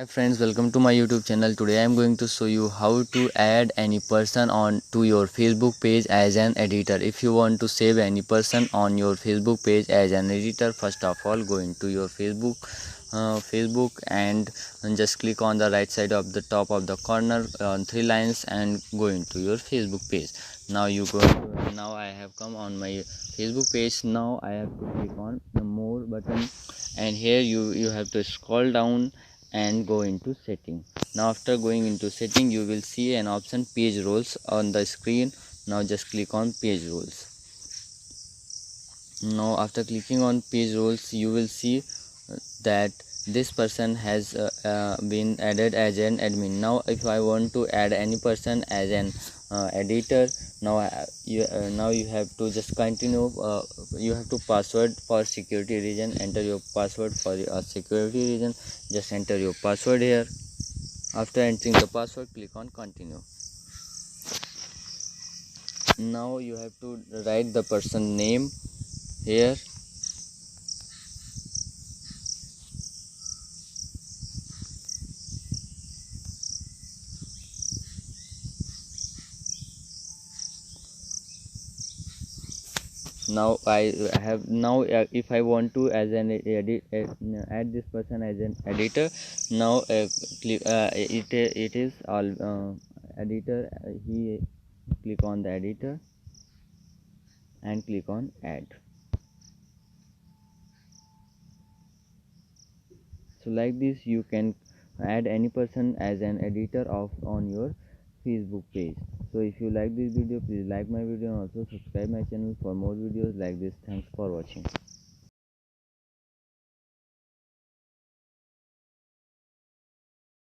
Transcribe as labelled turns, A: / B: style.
A: Hi friends, welcome to my YouTube channel. Today I am going to show you how to add any person on to your Facebook page as an editor. If you want to save any person on your Facebook page as an editor, first of all go into your Facebook and just click on the right side of the top of the corner on three lines and go into your Facebook page. Now I have come on my Facebook page. Now I have to click on the more button, and here you have to scroll down and go into setting. Now after going into setting, you will see an option page rules on the screen. Now just click on page rules. Now after clicking on page rules, you will see that this person has been added as an admin. Now if I want to add any person as an editor, now you have to just continue. You have to password for security reason. Enter your password for security reason. Just enter your password here. After entering the password, click on continue. Now you have to write the person name here. Now I have now if I want to as an add this person as an editor. Now it is all editor. He click on the editor and click on add. So like this you can add any person as an editor of on your Facebook page. So if you like this video, please like my video and also subscribe my channel for more videos like this. Thanks for watching.